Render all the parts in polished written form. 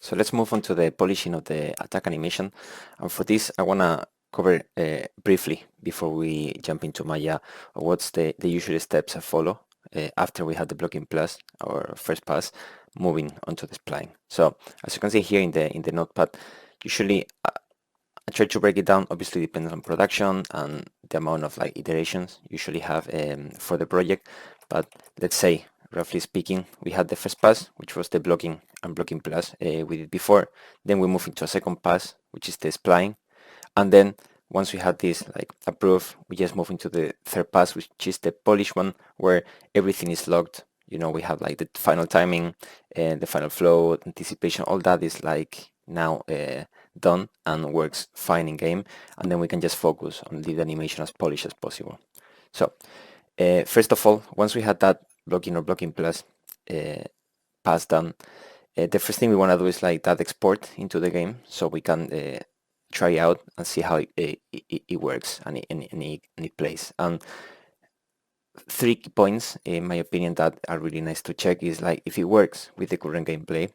So let's move on to the polishing of the attack animation. And for this, I want to cover briefly before we jump into Maya what's the usual steps I follow after we have the blocking plus or first pass moving onto the spline. So as you can see here in the notepad, usually I try to break it down. Obviously depends on production and the amount of like iterations you usually have for the project. But let's say, roughly speaking, we had the first pass, which was the blocking and blocking plus we did before. Then we move into a second pass, which is the spline. And then once we had this like approved, we just move into the third pass, which is the polish one, where everything is logged. You know, we have like the final timing and the final flow, anticipation, all that is like now done and works fine in game. And then we can just focus on leave the animation as polished as possible. So first of all, once we had that blocking or blocking plus pass done, the first thing we want to do is like that export into the game so we can try out and see how it works and it plays. And 3 points, in my opinion, that are really nice to check is like if it works with the current gameplay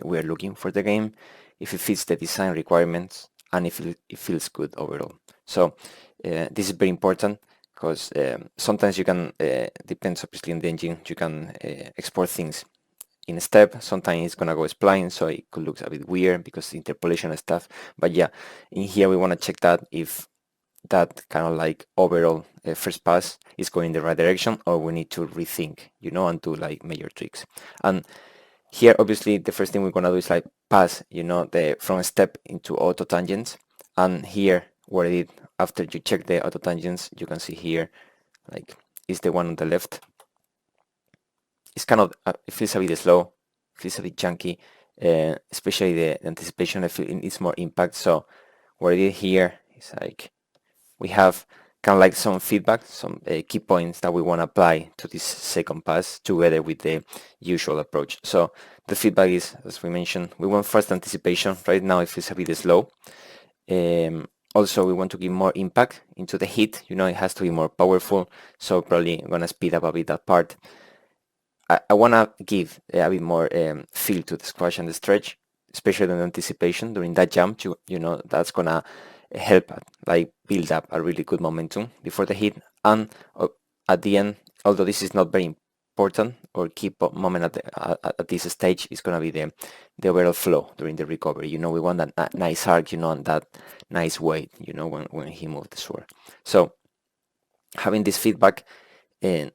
we are looking for the game, if it fits the design requirements, and if it feels good overall. So this is very important because sometimes you can, depends obviously on the engine, you can export things in a step. Sometimes it's gonna go spline, so it could look a bit weird because interpolation and stuff. But yeah, in here we want to check that if that kind of like overall first pass is going in the right direction, or we need to rethink, you know, and do like major tweaks. And here obviously the first thing we're gonna do is like pass, you know, the from step into auto tangents. And here what I did after you check the auto tangents, you can see here like is the one on the left. It's kind of it feels a bit slow, feels a bit junky, especially the anticipation. I feel it needs more impact. So what I did here is like we have kind of like some feedback, some key points that we want to apply to this second pass together with the usual approach. So the feedback is, as we mentioned, we want first anticipation. Right now it feels a bit slow. Also, we want to give more impact into the hit. You know, it has to be more powerful. So probably I'm gonna speed up a bit that part. I want to give a bit more feel to the squash and the stretch, especially the anticipation during that jump. You know, that's gonna help like build up a really good momentum before the hit. And at the end, although this is not very important or key moment at this stage, is gonna be the overall flow during the recovery. You know, we want that nice arc, you know, and that nice weight, you know, when he moved the sword. So having this feedback and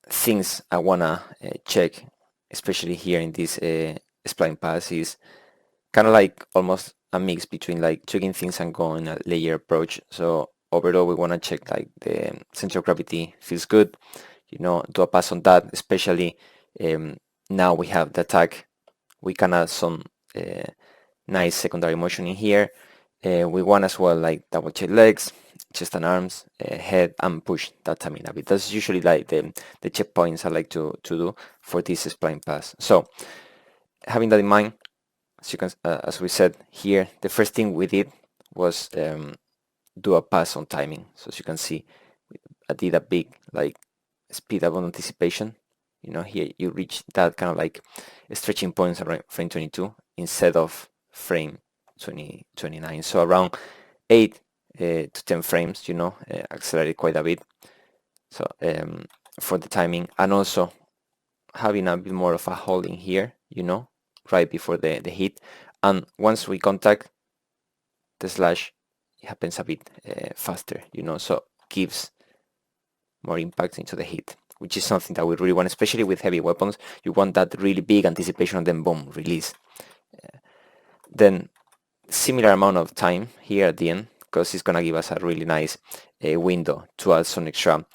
things I wanna check, especially here in this spline pass, is kind of like almost a mix between like checking things and going a layer approach. So overall, we wanna check like the center of gravity feels good, you know, do a pass on that. Especially now we have the attack, we can add some nice secondary motion in here. We want as well like double check legs, chest and arms, head, and push that stamina bit. That's usually like the checkpoints I like to do for this spline pass. So having that in mind, as you can, as we said here, the first thing we did was do a pass on timing. So as you can see, I did a big like speed up on anticipation. You know, here you reach that kind of like stretching points around frame 22 instead of frame 29. So around 8 to 10 frames, you know, accelerate quite a bit. So for the timing, and also having a bit more of a holding here, you know, right before the hit. And once we contact the slash, it happens a bit faster, you know, so gives more impact into the hit, which is something that we really want, especially with heavy weapons. You want that really big anticipation and then boom, release. Then similar amount of time here at the end, because it's gonna give us a really nice window to add some extra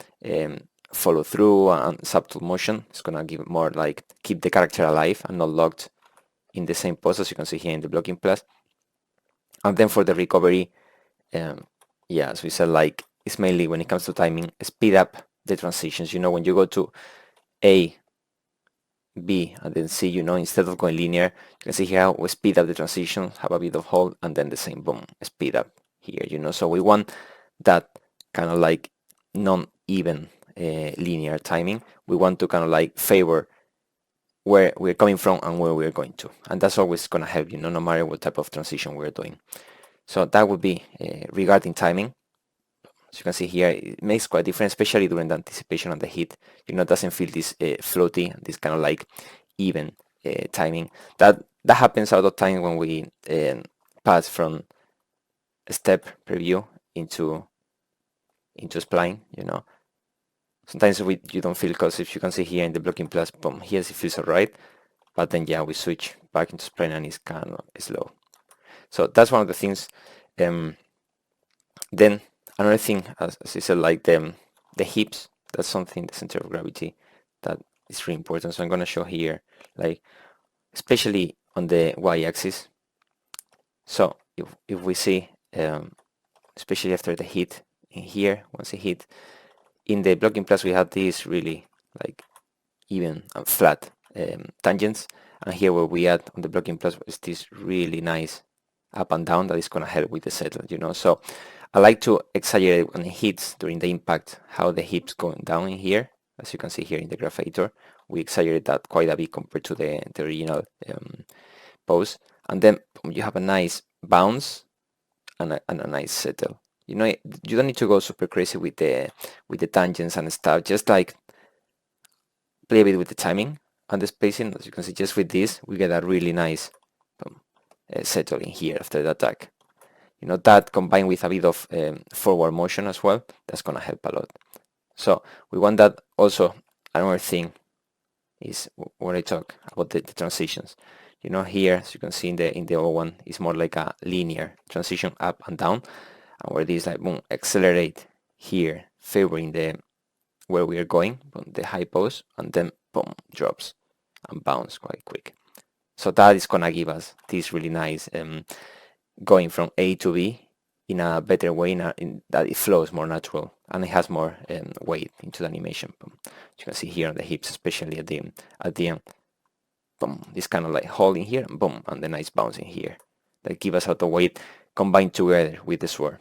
follow through and subtle motion. It's gonna give more like keep the character alive and not locked in the same pose, as you can see here in the blocking plus. And then for the recovery, yeah, as we said, like it's mainly when it comes to timing, speed up the transitions. You know, when you go to A, B, and then C, you know, instead of going linear, you can see here how we speed up the transition, have a bit of hold, and then the same boom, speed up here, you know. So we want that kind of like non-even linear timing. We want to kind of like favor where we're coming from and where we're going to. And that's always going to help you, no matter what type of transition we're doing. So that would be regarding timing. As you can see here, it makes quite a difference, especially during the anticipation of the hit. It doesn't feel this floaty, this kind of like even timing. That happens a lot of time when we pass from step preview into spline. Sometimes you don't feel, because if you can see here in the blocking plus, boom, here it feels alright, but then yeah, we switch back into spline and it's kind of slow. So that's one of the things. Then another thing, as I said, like the hips, that's something, the center of gravity, that is really important. So I'm going to show here, like especially on the y-axis. So if we see, especially after the hit in here, once it hit, in the blocking plus we have these really like even and flat tangents, and here where we add on the blocking plus is this really nice up and down that is going to help with the settle. So I like to exaggerate when it hits during the impact how the hips going down in here. As you can see here in the graph editor, we exaggerate that quite a bit compared to the original pose, and then you have a nice bounce and a nice settle. You don't need to go super crazy with the tangents and stuff. Just like play a bit with the timing and the spacing. As you can see, just with this, we get a really nice settle in here after the attack. That combined with a bit of forward motion as well, that's gonna help a lot. So we want that. Also, another thing is when I talk about the transitions. Here, as you can see in the other one, is more like a linear transition up and down, and where this like boom accelerate here, favoring where we are going, the high pose, and then boom drops and bounce quite quick. So that is gonna give us this really nice going from A to B in a better way, in that it flows more natural and it has more weight into the animation. You can see here on the hips, especially at the end, boom, this kind of like holding here, and boom, and the nice bouncing here that give us out of weight combined together with the sword.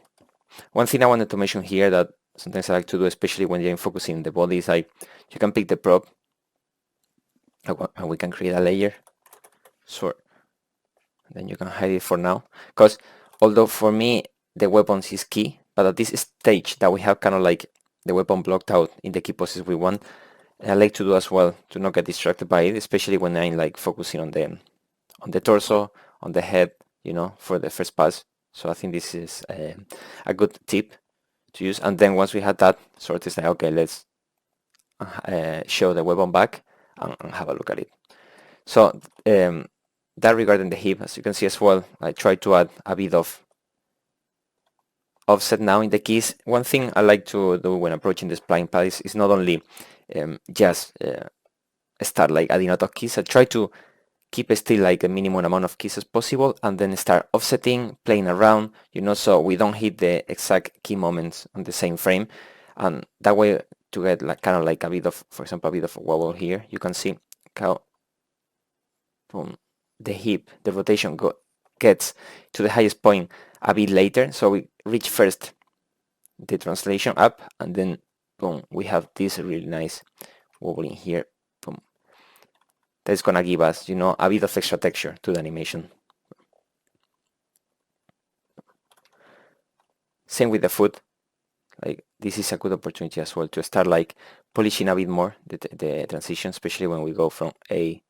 One thing I wanted to mention here that sometimes I like to do, especially when you're focusing the body, is like you can pick the prop and we can create a layer sword, and then you can hide it for now, because although for me the weapons is key, but at this stage that we have kind of like the weapon blocked out in the key poses we want, I like to do as well to not get distracted by it, especially when I'm like focusing on the torso, on the head, for the first pass. So I think this is a good tip to use. And then once we had that sort, it's like, okay, let's show the weapon back and have a look at it. So that regarding the hip, as you can see as well, I try to add a bit of offset now in the keys. One thing I like to do when approaching the spline pad is not only just start like adding a lot of keys. I try to keep still like a minimum amount of keys as possible, and then start offsetting, playing around, so we don't hit the exact key moments on the same frame, and that way to get like kind of like a bit of, for example, a bit of a wobble here. You can see how boom, the hip, the rotation gets to the highest point a bit later, so we reach first the translation up, and then boom, we have this really nice wobbling here. Boom, that's gonna give us a bit of extra texture to the animation. Same with the foot. Like this is a good opportunity as well to start like polishing a bit more the transition, especially when we go from A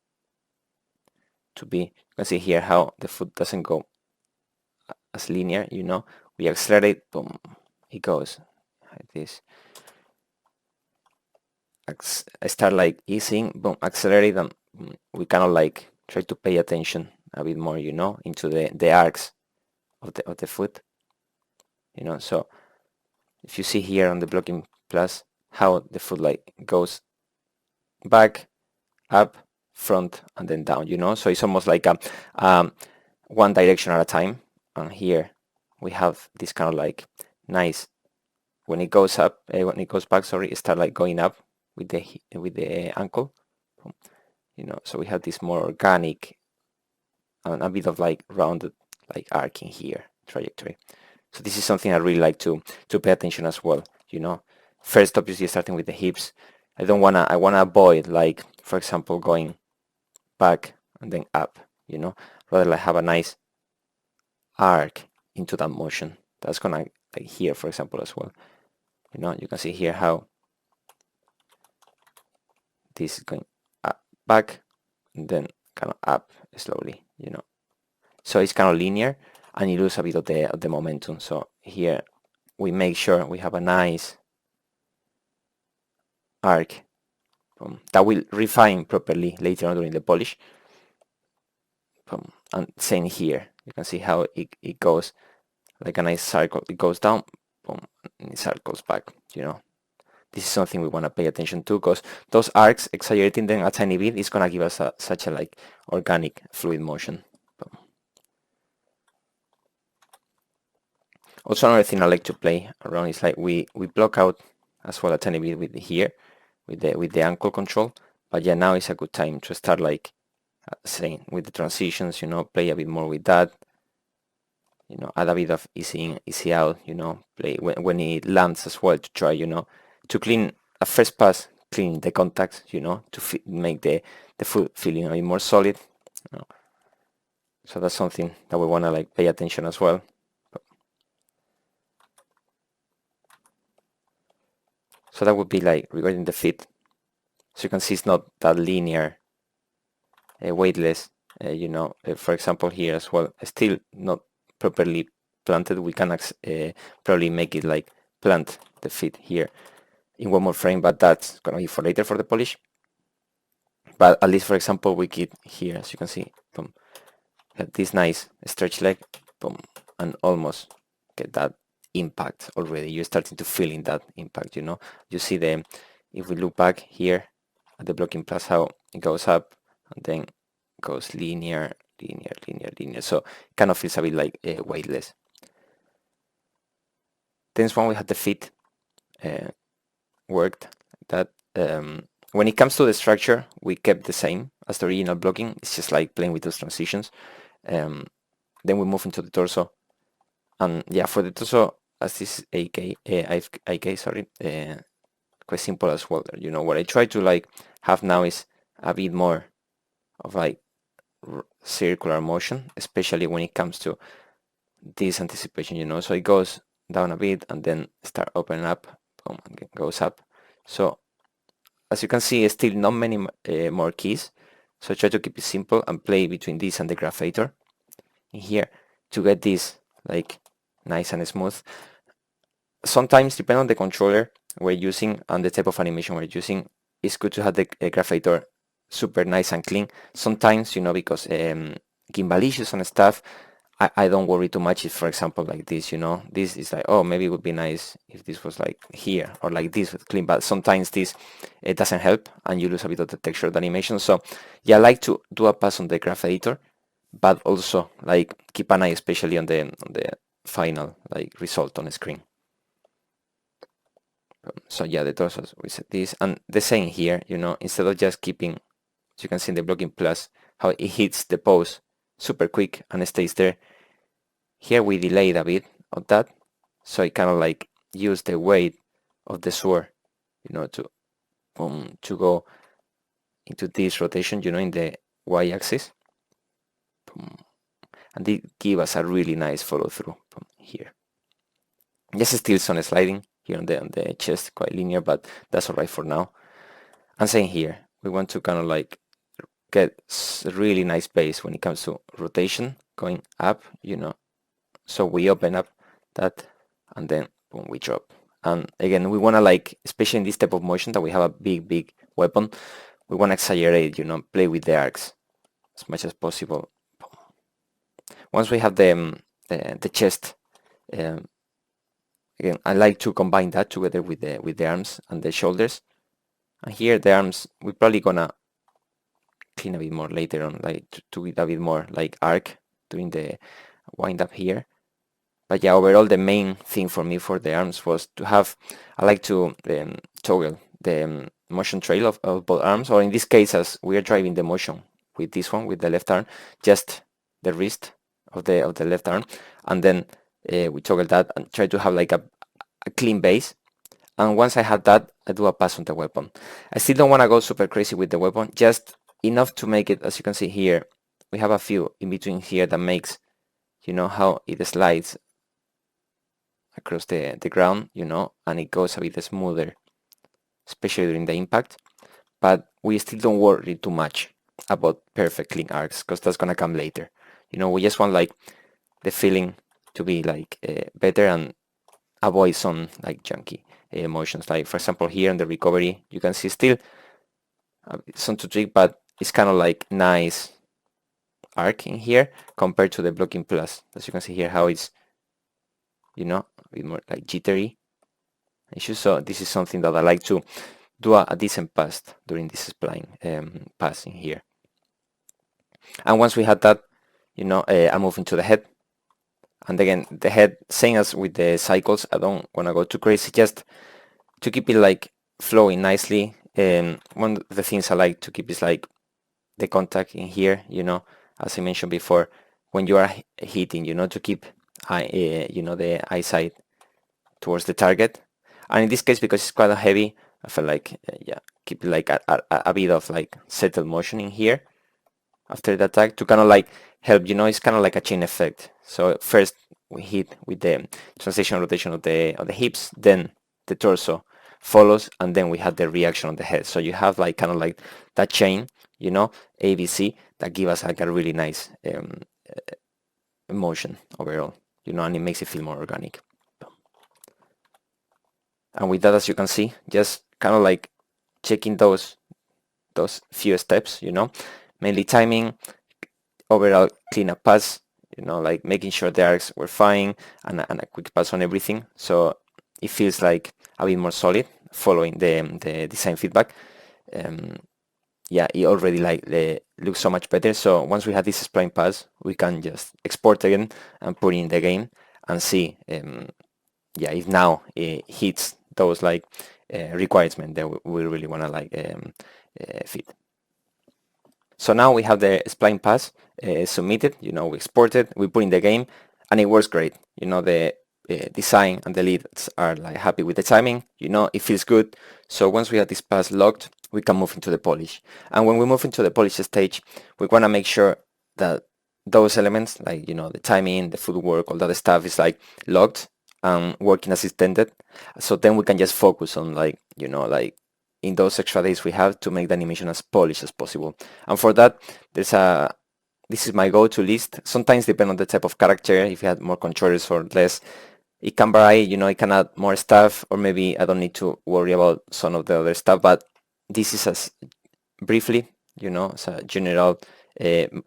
to B. You can see here how the foot doesn't go as linear. We accelerate, boom, it goes like this. I start like easing, boom, accelerate, and we kind of like try to pay attention a bit more, into the arcs of the foot. So if you see here on the blocking plus how the foot like goes back, up, front, and then down, so it's almost like one direction at a time. And here we have this kind of like nice, when it goes up, when it goes back, sorry, it start like going up with the ankle, so we have this more organic and a bit of like rounded like arc in here trajectory. So this is something I really like to pay attention as well. First, obviously starting with the hips. I wanna avoid, like, for example, going back, and then up, you know, rather like have a nice arc into that motion. That's gonna, like here, for example, as well. You know, you can see here how this is going up, back, and then kind of up slowly, you know. So it's kind of linear, and you lose a bit of the momentum. So here we make sure we have a nice arc that will refine properly later on during the polish. And same here, you can see how it goes like a nice circle. It goes down, boom, and it circles back, you know. This is something we want to pay attention to, because those arcs, exaggerating them a tiny bit, is going to give us such a like organic fluid motion. Also, another thing I like to play around is like we block out as well a tiny bit with here, with the ankle control. But yeah, now is a good time to start like saying with the transitions, you know, play a bit more with that. You know, add a bit of easy in, easy out, you know, play when it lands as well, to try, you know, to clean a first pass, clean the contacts, you know, to make the foot feeling a bit more solid, you know. So that's something that we want to like pay attention as well. So that would be like regarding the feet. So you can see it's not that linear, weightless, you know. For example, here as well, still not properly planted. We can probably make it like plant the feet here in one more frame, but that's gonna be for later for the polish. But at least, for example, we get here, as you can see, boom, get this nice stretch leg, boom, and almost get that impact already. You're starting to feel in that impact, you know. You see if we look back here at the blocking plus, how it goes up and then goes linear, linear, linear, linear. So it kind of feels a bit like weightless. Then when we had the feet worked, that when it comes to the structure, we kept the same as the original blocking. It's just like playing with those transitions. Then we move into the torso, and yeah, for the torso, as this IK, sorry, quite simple as well. You know, what I try to like have now is a bit more of like circular motion, especially when it comes to this anticipation, you know. So it goes down a bit and then start opening up, boom, and goes up. So as you can see, still not many more keys. So try to keep it simple and play between this and the graphator in here to get this like nice and smooth. Sometimes, depending on the controller we're using and the type of animation we're using, it's good to have the graphator super nice and clean. Sometimes, you know, because gimbal issues and stuff, I don't worry too much if, for example, like this, you know, this is like, oh, maybe it would be nice if this was like here or like this with clean, but sometimes this, it doesn't help and you lose a bit of the texture of the animation. So yeah, I like to do a pass on the graph editor, but also like keep an eye especially on the final like result on the screen. So yeah, the torso, we set this, and the same here, you know, instead of just keeping, as you can see in the blocking plus, how it hits the pose super quick and stays there. Here we delayed a bit of that, so it kind of like use the weight of the sword, you know, to go into this rotation, you know, in the y-axis, and it give us a really nice follow through here. Just still some sliding here on the chest, quite linear, but that's alright for now. And same here, we want to kind of like get a really nice base when it comes to rotation, going up, you know. So we open up that and then boom, we drop. And again, we want to like, especially in this type of motion that we have a big weapon, we want to exaggerate, you know, play with the arcs as much as possible. Once we have the chest, again, I like to combine that together with the arms and the shoulders. And here the arms, we're probably gonna clean a bit more later on, like to get a bit more like arc during the wind up here. But yeah, overall the main thing for me for the arms was to have, I like to toggle the motion trail of both arms, or in this case, as we are driving the motion with this one, with the left arm, just the wrist of the left arm, and then we toggle that and try to have like a clean base. And once I have that, I do a pass on the weapon. I still don't want to go super crazy with the weapon, just enough to make it, as you can see here, we have a few in between here that makes, you know, how it slides across the ground, you know, and it goes a bit smoother, especially during the impact. But we still don't worry too much about perfect clean arcs, because that's gonna come later. You know, we just want like the feeling to be like better and avoid some like junky motions. Like for example here in the recovery, you can see still some to tweak, but it's kind of like nice arc in here compared to the blocking plus. As you can see here, how it's, you know, a bit more like jittery issues. So this is something that I like to do a decent pass during this spline pass in here. And once we had that, you know, I move into the head. And again, the head, same as with the cycles, I don't want to go too crazy, just to keep it like flowing nicely. One of the things I like to keep is like the contact in here, you know, as I mentioned before, when you are hitting, you know, to keep you know, the eyesight towards the target. And in this case, because it's quite heavy, I feel like yeah, keep like a bit of like settled motion in here after the attack to kind of like help, you know, it's kind of like a chain effect. So first we hit with the translation rotation of the hips, then the torso follows, and then we have the reaction on the head. So you have like kind of like that chain, you know, ABC, that give us like a really nice motion overall, you know, and it makes it feel more organic. And with that, as you can see, just kind of like checking those few steps, you know, mainly timing, overall cleanup pass, you know, like making sure the arcs were fine, and a quick pass on everything. So it feels like a bit more solid following the design feedback. Yeah, it already like looks so much better. So once we have this spline pass, we can just export again and put in the game and see, yeah, if now it hits those like requirements that we really want to like fit. So now we have the spline pass submitted, you know, we exported, we put in the game, and it works great. You know, the design and the leads are like happy with the timing, you know, it feels good. So once we have this pass locked, we can move into the polish. And when we move into the polish stage, we want to make sure that those elements, like, you know, the timing, the footwork, all that stuff is like locked and working as intended. So then we can just focus on like, you know, like in those extra days we have to make the animation as polished as possible. And for that, this is my go-to list. Sometimes depend on the type of character, if you had more controllers or less, it can vary, you know, I can add more stuff, or maybe I don't need to worry about some of the other stuff, but this is as briefly, you know, as a general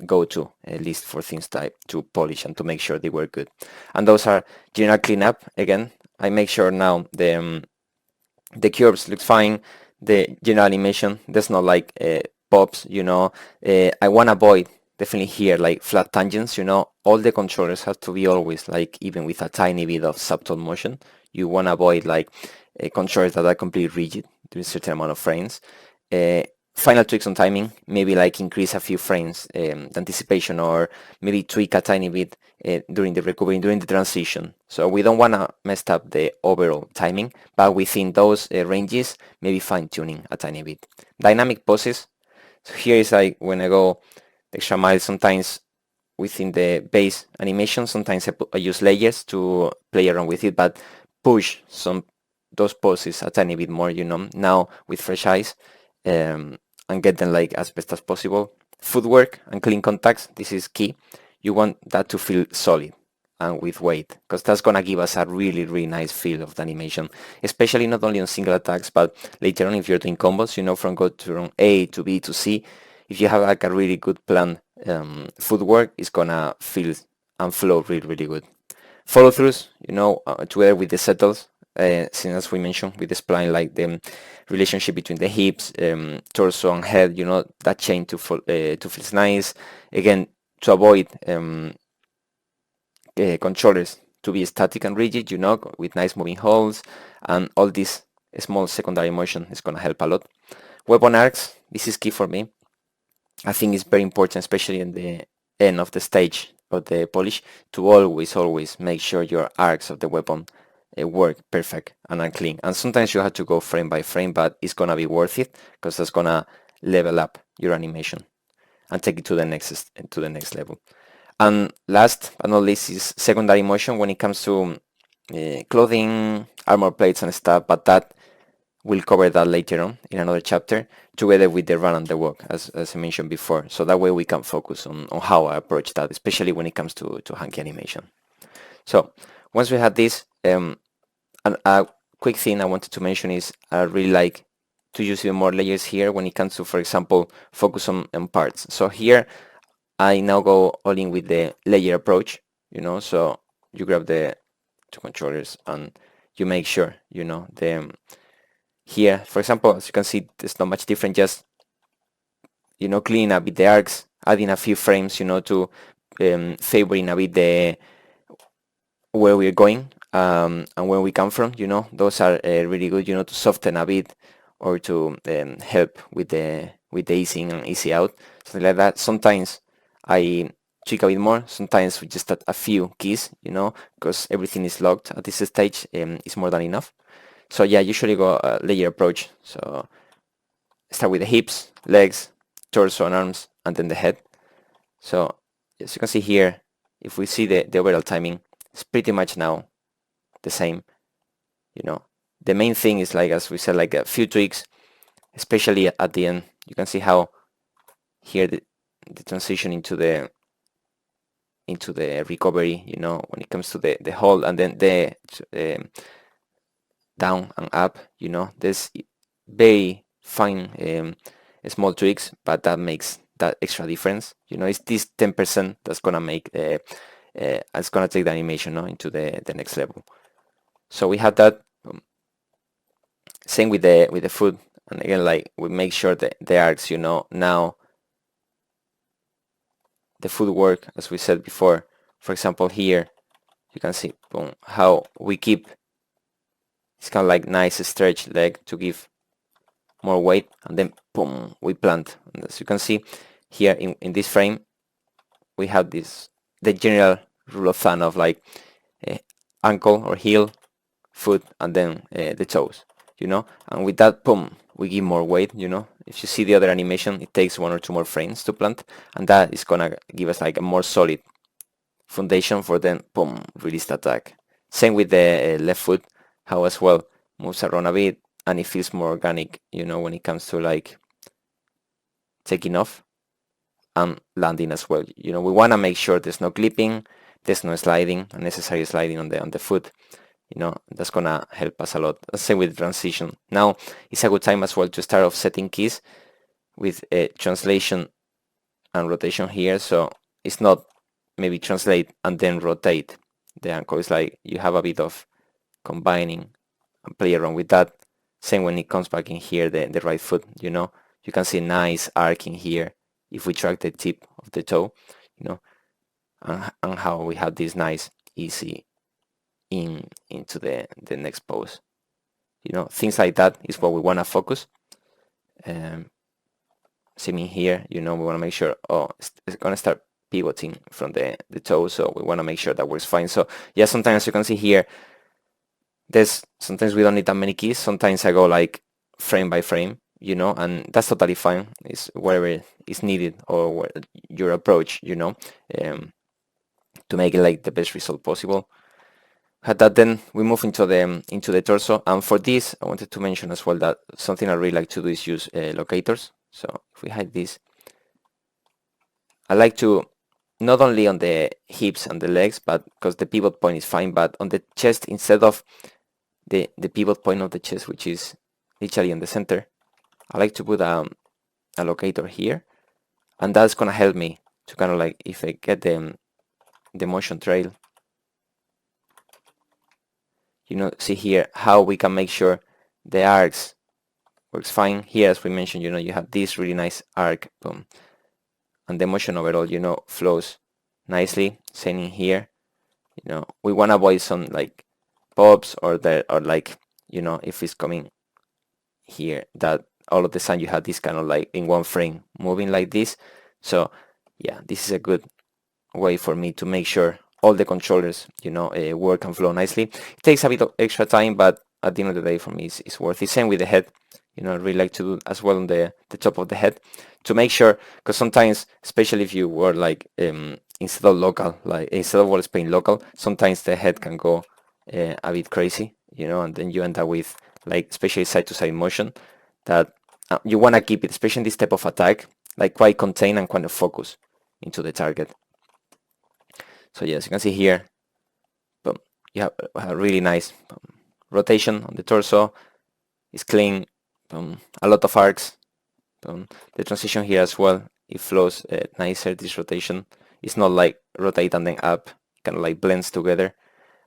go-to list for things type to polish and to make sure they work good. And those are general cleanup. Again, I make sure now the curves look fine, the general animation, there's not like pops, you know. I want to avoid definitely here like flat tangents, you know. All the controllers have to be always like even with a tiny bit of subtle motion. You want to avoid like controllers that are completely rigid to a certain amount of frames. Final tweaks on timing, maybe like increase a few frames the anticipation, or maybe tweak a tiny bit during the recovery, during the transition. So we don't want to mess up the overall timing, but within those ranges, maybe fine tuning a tiny bit. Dynamic poses. So here is like when I go the extra mile, sometimes within the base animation, sometimes I use layers to play around with it, but push those poses a tiny bit more, you know, now with fresh eyes, and get them like as best as possible. Footwork and clean contacts, this is key. You want that to feel solid and with weight, because that's gonna give us a really nice feel of the animation, especially not only on single attacks, but later on if you're doing combos, you know, from A to B to C. If you have like a really good plan, footwork is gonna feel and flow really good. Follow throughs, you know, together with the settles, since as we mentioned with the spline, like the relationship between the hips, torso and head, you know, that chain to feels nice. Again, to avoid controllers to be static and rigid, you know, with nice moving holes, and all this small secondary motion is going to help a lot. Weapon arcs, this is key for me. I think it's very important, especially in the end of the stage of the polish, to always make sure your arcs of the weapon work perfect and are clean. And sometimes you have to go frame by frame, but it's gonna be worth it because that's gonna level up your animation and take it to the next level. And last but not least is secondary motion when it comes to clothing, armor plates and stuff, but that we'll cover that later on in another chapter together with the run and the walk, as I mentioned before. So that way we can focus on how I approach that, especially when it comes to hanky animation. So once we had this, a quick thing I wanted to mention is I really like to use even more layers here when it comes to, for example, focus on parts. So here I now go all in with the layer approach, so you grab the two controllers and you make sure, here, for example, as you can see, there's not much different, just, cleaning a bit the arcs, adding a few frames, to favoring a bit the where we're going and where we come from, those are really good, to soften a bit or to help with the easing and easy out, something like that. Sometimes I tweak a bit more, sometimes we just add a few keys, because everything is locked at this stage, it's more than enough. So yeah, usually go layer approach. So start with the hips, legs, torso and arms, and then the head. So as you can see here, if we see the overall timing, it's pretty much now the same. The main thing is, like as we said, like a few tweaks, especially at the end. You can see how here the transition into the recovery, when it comes to the hold and then the down and up, there's very fine small tweaks, but that makes that extra difference. It's this 10% that's gonna make it's gonna take the animation into the next level. So we have that. Same with the foot, and again, like, we make sure that the arcs, now the footwork, as we said before. For example, here you can see, boom, how we keep it's kind of like nice stretch leg to give more weight, and then boom, we plant. And as you can see here in this frame, we have the general rule of thumb of like ankle or heel, foot, and then the toes, and with that, boom, we give more weight. If you see the other animation, it takes 1 or 2 more frames to plant, and that is gonna give us like a more solid foundation for then, boom, release the attack. Same with the left foot, how as well moves around a bit and it feels more organic, when it comes to like taking off and landing as well. We want to make sure there's no clipping, there's no sliding, unnecessary sliding on the foot. That's gonna help us a lot. Same with transition. Now it's a good time as well to start offsetting keys with a translation and rotation here. So it's not maybe translate and then rotate the ankle. It's like you have a bit of combining and play around with that. Same when it comes back in here, the right foot, you can see nice arc in here if we track the tip of the toe, and how we have this nice easy into the next pose. Things like that is what we want to focus. Same in here, we want to make sure, it's going to start pivoting from the toe, so we want to make sure that works fine. So yeah, sometimes you can see here, sometimes we don't need that many keys. Sometimes I go like frame by frame, and that's totally fine. It's whatever is needed or your approach, to make it like the best result possible. Had that, then we move into the torso, and for this I wanted to mention as well that something I really like to do is use locators. So if we hide this, I like to not only on the hips and the legs, but because the pivot point is fine, but on the chest, instead of the pivot point of the chest, which is literally in the center, I like to put a locator here, and that's gonna help me to kind of like, if I get the motion trail, see here how we can make sure the arcs works fine. Here, as we mentioned, you have this really nice arc, boom, and the motion overall, flows nicely. Same in here, we want to avoid some like pops or like, if it's coming here, that all of the sudden you have this kind of like in one frame moving like this. So yeah, this is a good way for me to make sure all the controllers, work and flow nicely. It takes a bit of extra time, but at the end of the day, for me, it's worth it. Same with the head. really like to do as well on the top of the head to make sure, because sometimes, especially if you were like instead of local, like instead of wall paint local, sometimes the head can go a bit crazy, and then you end up with like especially side to side motion that you want to keep it, especially in this type of attack, like quite contained and kind of focus into the target. So yes, you can see here, you have a really nice rotation on the torso. It's clean, a lot of arcs. The transition here as well, it flows nicer, this rotation. It's not like rotate and then up, kind of like blends together.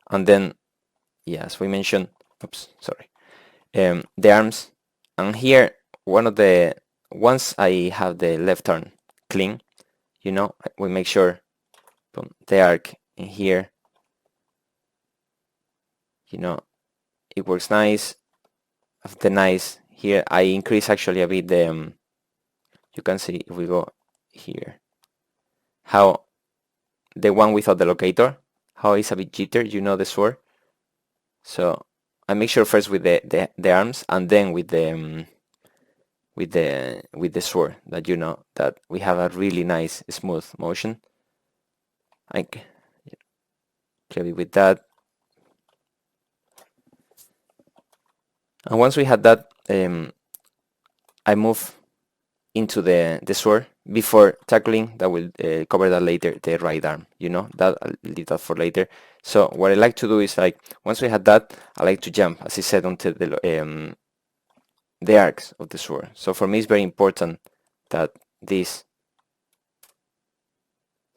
And then, yeah, as we mentioned, oops, sorry, the arms. And here, once I have the left arm clean, we make sure the arc in here, it works nice. After nice here, I increase actually a bit the, you can see if we go here, how the one without the locator, how it's a bit jitter, the sword. So I make sure first with the arms and then with the sword that that we have a really nice smooth motion. Like clearly with that. And once we had that, I move into the sword before tackling. That will cover that later, the right arm, that I'll leave that for later. So what I like to do is, like, once we had that, I like to jump, as I said, onto the arcs of the sword. So for me it's very important that this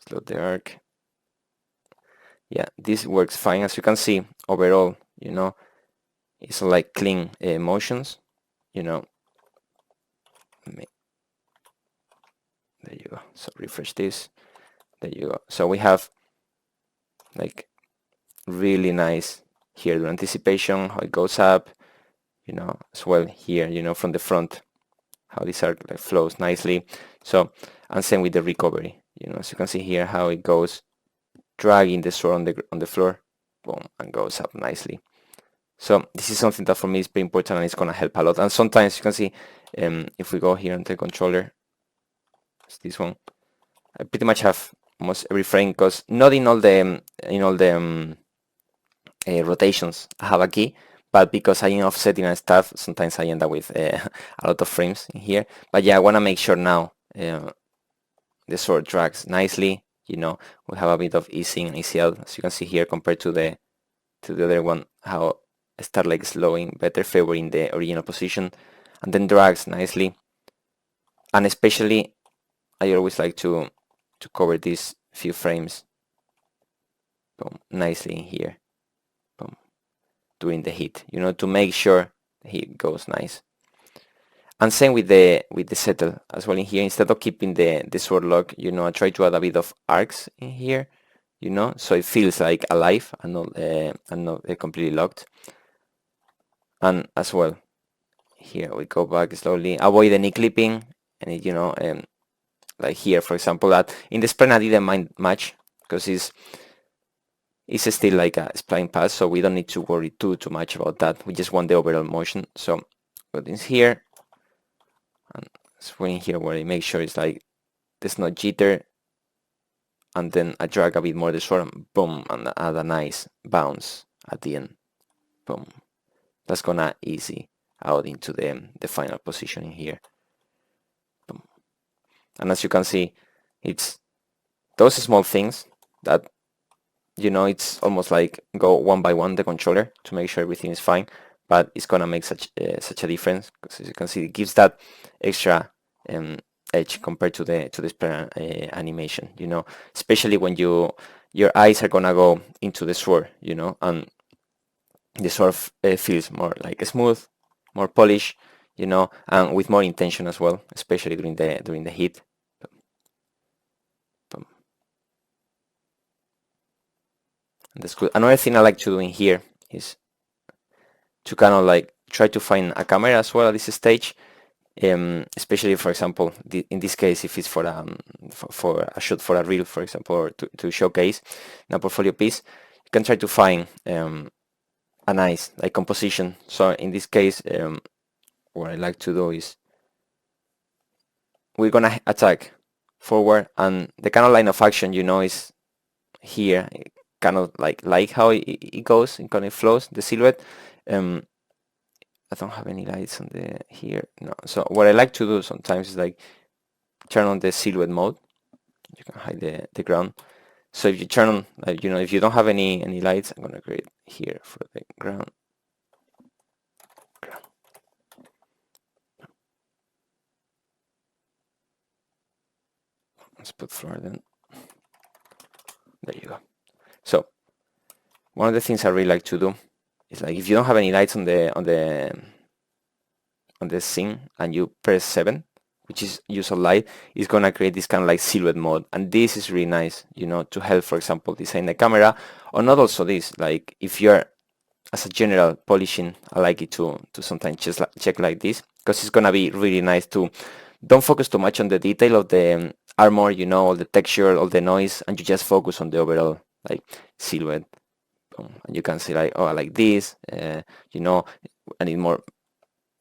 slow the arc. Yeah, this works fine. As you can see, overall, it's like clean motions, there you go. So refresh this. There you go. So we have like really nice here the anticipation, how it goes up, as well here, from the front, how this arc like flows nicely. So, and same with the recovery, as you can see here, how it goes, dragging the sword on the floor, boom, and goes up nicely. So this is something that for me is very important and it's gonna help a lot. And sometimes you can see, if we go here on the controller, it's this one, I pretty much have almost every frame, because not in all the rotations I have a key, but because I'm offsetting and stuff, sometimes I end up with a lot of frames in here. But yeah, I want to make sure now the sword drags nicely. We have a bit of easing and easy out, as you can see here, compared to the other one, how I start like slowing better, favoring the original position, and then drags nicely. And especially, I always like to cover these few frames, boom, nicely in here, boom, during the hit, to make sure the hit goes nice. And same with the settle as well in here. Instead of keeping the sword lock, I try to add a bit of arcs in here, so it feels like alive and not completely locked. And as well, here we go back slowly, avoid any clipping, and like here, for example, that in the spline I didn't mind much because it's still like a spline pass, so we don't need to worry too much about that. We just want the overall motion. So put this here and swing here where I make sure it's like there's no jitter, and then I drag a bit more the sword and boom, and add a nice bounce at the end. Boom. That's gonna easy out into the final positioning here. Boom. And as you can see, it's those small things that it's almost like go one by one the controller to make sure everything is fine, but it's gonna make such a difference, because as you can see, it gives that extra edge compared to the animation, especially when your eyes are gonna go into the sword, and the sword feels more like smooth, more polished, and with more intention as well, especially during the hit. And that's good. Another thing I like to do in here is to kind of like try to find a camera as well at this stage, especially, for example, in this case, if it's for a shoot for a reel, for example, or to showcase in a portfolio piece, you can try to find a nice like composition. So in this case, what I like to do is we're gonna attack forward, and the kind of line of action, is here. Kind of like how it goes, it kind of flows, the silhouette. I don't have any lights on the here. No. So what I like to do sometimes is like turn on the silhouette mode. You can hide the ground. So if you turn on, if you don't have any lights, I'm gonna create here for the ground. Let's put floor then. There you go. So one of the things I really like to do is like if you don't have any lights on the scene and you press 7, which is use a light, it's gonna create this kind of like silhouette mode, and this is really nice, to help, for example, design the camera, or not also this, like if you're as a general polishing, I like it to sometimes just check like this, because it's gonna be really nice to don't focus too much on the detail of the armor, all the texture, all the noise, and you just focus on the overall like silhouette. And you can see like, oh, I like this, I need more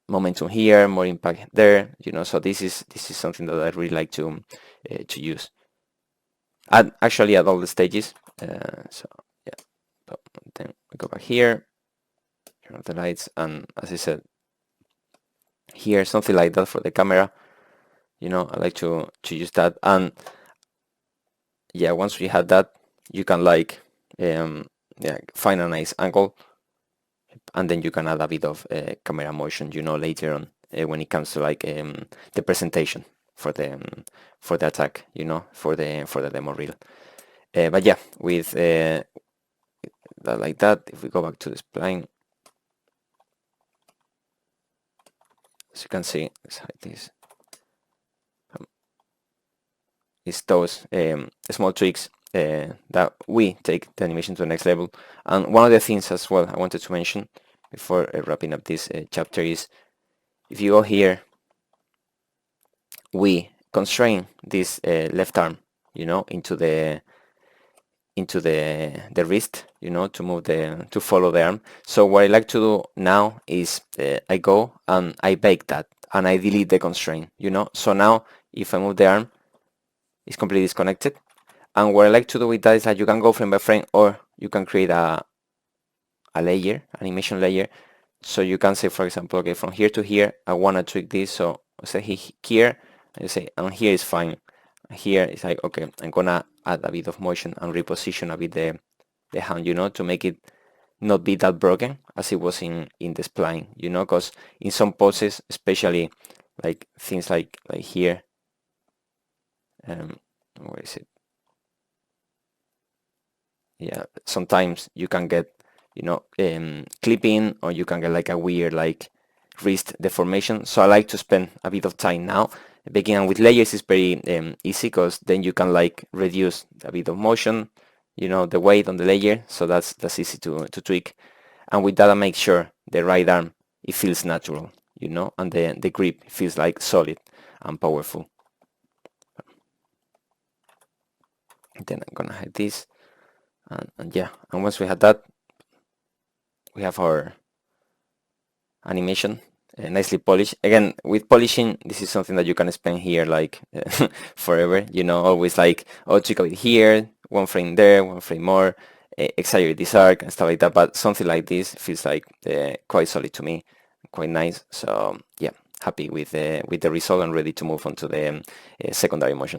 momentum here, more impact there, so this is something that I really like to use. And actually at all the stages. So yeah, then we go back here, turn off the lights, and as I said, here something like that for the camera. I like to use that, and yeah, once we have that, you can like find a nice angle, and then you can add a bit of camera motion, later on when it comes to like the presentation for the attack, for the demo reel. But yeah, with that like that, if we go back to the spline, as you can see, let's hide this. It's those small tweaks that we take the animation to the next level. And one of the things as well I wanted to mention before wrapping up this chapter is, if you go here, we constrain this left arm, into the wrist, to move to follow the arm. So what I like to do now is I go and I bake that and I delete the constraint, so now if I move the arm, it's completely disconnected. And what I like to do with that is that you can go frame by frame, or you can create a layer, animation layer. So you can say, for example, okay, from here to here, I want to tweak this. So I say here, and you say, and here is fine. Here it's like, okay, I'm gonna add a bit of motion and reposition a bit the hand, to make it not be that broken as it was in the spline, because in some poses, especially like things like here, where is it? Yeah, sometimes you can get clipping, or you can get like a weird like wrist deformation. So I like to spend a bit of time now. Beginning with layers is very easy, because then you can like reduce a bit of motion, the weight on the layer, so that's easy to tweak. And with that, I make sure the right arm, it feels natural, and the grip feels like solid and powerful. Then I'm gonna hide this, and yeah, and once we have that, we have our animation nicely polished. Again, with polishing, this is something that you can spend here like forever, always like, oh, tweak a bit here, one frame there, one frame more, exaggerate this arc and stuff like that. But something like this feels like quite solid to me, quite nice. So yeah, happy with the result and ready to move on to the secondary motion.